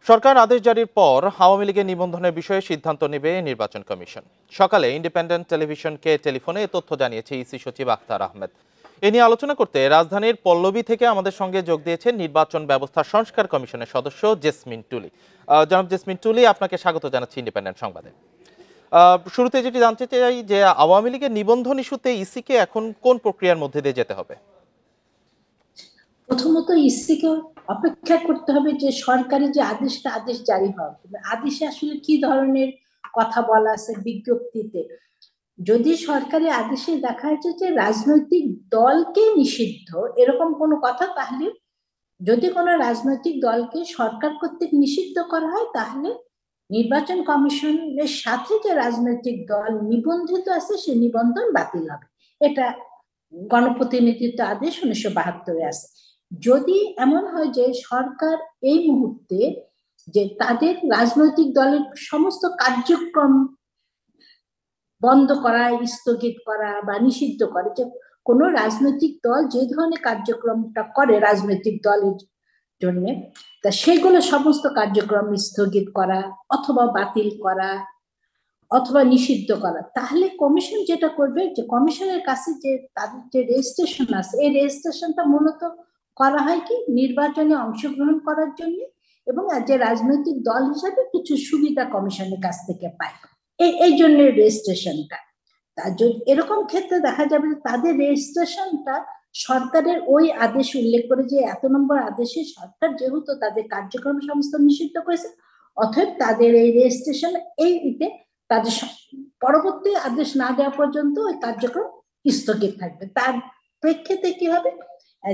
সরকার আদেশ জারির পর আওয়ামী লীগের নিবন্ধনের বিষয়ে সিদ্ধান্ত নেবে নির্বাচন কমিশন। সকালে ইন্ডিপেন্ডেন্ট টেলিভিশনকে টেলিফোনে এ তথ্য জানিয়েছে ইসি সচিব আখতার আহমেদ। এ নিয়ে আলোচনা করতে রাজধানীর পল্লবী থেকে আমাদের সঙ্গে যোগ দিয়েছেন নির্বাচন ব্যবস্থা সংস্কার কমিশনের সদস্য জেসমিন টুলি। জনাব জেসমিন টুলি, আপনাকে স্বাগত জানাচ্ছি ইন্ডিপেন্ডেন্ট সংবাদে। শুরুতে যেটি জানতে চাই যে আওয়ামী লীগের নিবন্ধন ইস্যুতে ইসিকে এখন কোন প্রক্রিয়ার মধ্যে দিয়ে যেতে হবে? প্রথমত ইসিকে অপেক্ষা করতে হবে যে সরকারি যে আদেশ জারি হবে, আদেশে আসলে কি ধরনের কথা বলা আছে বিজ্ঞপ্তিতে। যদি সরকারি আদেশে দেখা যাচ্ছে যে রাজনৈতিক দলকে নিষিদ্ধ এরকম কোনো কথা, তাহলে যদি কোনো রাজনৈতিক দলকে সরকার কর্তৃক নিষিদ্ধ করা হয়, তাহলে নির্বাচন কমিশনের সাথে যে রাজনৈতিক দল নিবন্ধিত আছে সে নিবন্ধন বাতিল হবে। এটা গণপ্রতিনিধিত্ব আদেশ 1972 আছে। যদি এমন হয় যে সরকার এই মুহূর্তে যে তাদের রাজনৈতিক দলের সমস্ত কার্যক্রম বন্ধ করা, স্থগিত করা বা নিষিদ্ধ করে, যে কোনো রাজনৈতিক দল যে ধরনের কার্যক্রমটা করে রাজনৈতিক দলের জন্য, তা সেগুলো সমস্ত কার্যক্রম স্থগিত করা অথবা বাতিল করা অথবা নিষিদ্ধ করা, তাহলে কমিশন যেটা করবে যে কমিশনের কাছে যে তাদের যে রেজিস্ট্রেশন আছে, এই রেজিস্ট্রেশনটা মূলত করা হয় কি নির্বাচনে অংশগ্রহণ করার জন্য, এবং যে রাজনৈতিক দল হিসাবে কিছু সুবিধা কমিশনের কাছ থেকে পায়, এই জন্য রেজিস্ট্রেশনটা। এরকম ক্ষেত্রে দেখা যাবে যে তাদের রেজিস্ট্রেশনটা সরকারের ওই আদেশ উল্লেখ করে যে এত নম্বর আদেশে সরকার যেহেতু তাদের কার্যক্রম সমস্ত নিষিদ্ধ করেছে, অতএব তাদের এই রেজিস্ট্রেশন এইতে তাদের পরবর্তী আদেশ না দেওয়া পর্যন্ত ওই কার্যক্রম স্থগিত থাকবে। তার প্রেক্ষিতে কি হবে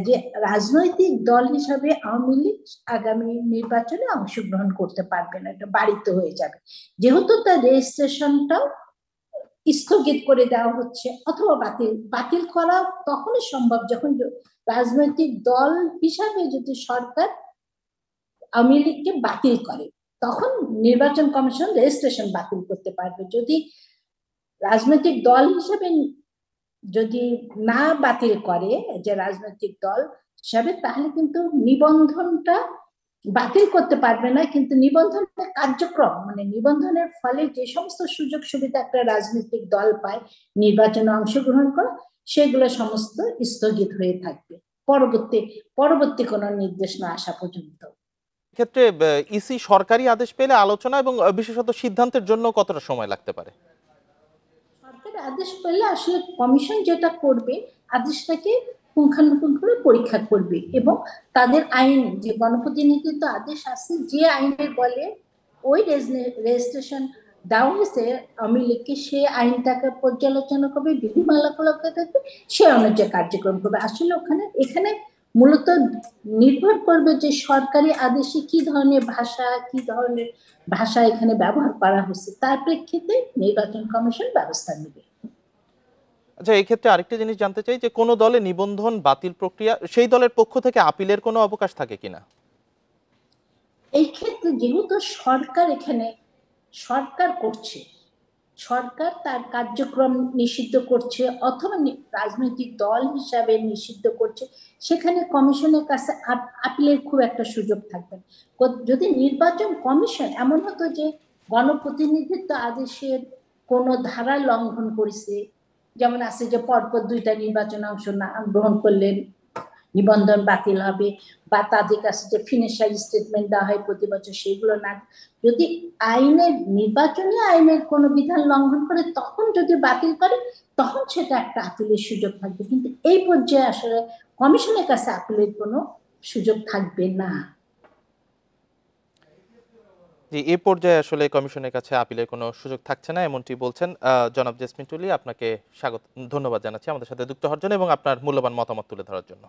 যে রাজনৈতিক দল হিসাবে আওয়ামী লীগ আগামী নির্বাচনে অংশগ্রহণ করতে পারবে না, এটা বাড়িত হয়ে যাবে, যেহেতু তার রেজিস্ট্রেশনটাও স্থগিত করে দেওয়া হচ্ছে অথবা বাতিল বাতিল করা তখনই সম্ভব যখন রাজনৈতিক দল হিসাবে যদি সরকার আওয়ামী লীগকে বাতিল করে, তখন নির্বাচন কমিশন রেজিস্ট্রেশন বাতিল করতে পারবে। যদি রাজনৈতিক দল হিসেবে যদি না বাতিল করে যে রাজনৈতিক দল হিসাবে, তাহলে কিন্তু নিবন্ধনটা বাতিল করতে পারবে না, কিন্তু নিবন্ধনের কার্যক্রম মানে নিবন্ধনের ফলে যে সমস্ত সুযোগ সুবিধা একটা রাজনৈতিক দল পায় নির্বাচনে অংশগ্রহণ করা, সেগুলো সমস্ত স্থগিত হয়ে থাকবে পরবর্তী কোনো নির্দেশ না আসা পর্যন্ত। ক্ষেত্রে ইসি সরকারি আদেশ পেলে আলোচনা এবং বিশেষত সিদ্ধান্তের জন্য কতটা সময় লাগতে পারে? সরকারের আদেশ পেলে আসলে কমিশন যেটা করবে, আদেশটাকে পুঙ্খানুপুঙ্খ পরীক্ষা করবে এবং তাদের আইন যে গণপ্রতিনিধিত্ব আদেশ আছে যে আইনের বলে ওই রেজিস্ট্রেশন দেওয়া হয়েছে আওয়ামী লীগকে, সে আইনটাকে পর্যালোচনা করবে, বিধিমালা করবে, সে অনুযায়ী কার্যক্রম করবে। আসলে এখানে মূলত নির্ভর করবে যে সরকারি আদেশে কি ধরনের ভাষা এখানে ব্যবহার করা হয়েছে, তার প্রেক্ষিতে নির্বাচন কমিশন ব্যবস্থা নেবে। আচ্ছা, এই ক্ষেত্রে আরেকটা জিনিস জানতে চাই যে কোনো দলে নিবন্ধন বাতিল প্রক্রিয়া সেই দলের পক্ষ থেকে আপিলের কোনো অবকাশ থাকে কিনা? এই ক্ষেত্রে যেহেতু সরকার করছে, সরকার তার কার্যক্রম নিষিদ্ধ করছে অথবা রাজনৈতিক দল হিসাবে নিষিদ্ধ করছে, সেখানে কমিশনের কাছে আপিলের খুব একটা সুযোগ থাকবে। যদি নির্বাচন কমিশন এমন হতো যে গণপ্রতিনিধিত্ব আদেশের কোন ধারা লঙ্ঘন করেছে, যেমন আছে যে পরপর 2টা নির্বাচনে অংশ না গ্রহণ করলেন নিবন্ধন বাতিল হবে, বা তাদের কাছে যে ফিনান্সিয়াল স্টেটমেন্ট দেওয়া হয় প্রতি বছর সেগুলো না, যদি নির্বাচনী আইনের কোনো বিধান লঙ্ঘন করে তখন যদি বাতিল করে, তখন সেটা একটা আপিলের সুযোগ থাকবে, কিন্তু এই পর্যায়ে আসলে কমিশনের কাছে আপিলের কোনো সুযোগ থাকবে না। জি, এ পর্যায়ে আসলে কমিশনের কাছে আপিলের কোনো সুযোগ থাকছে না, এমনটি বলছেন জনাব জেসমিন টুলি। আপনাকে ধন্যবাদ জানাচ্ছি আমাদের সাথে যুক্ত হওয়ার জন্য এবং আপনার মূল্যবান মতামত তুলে ধরার জন্য।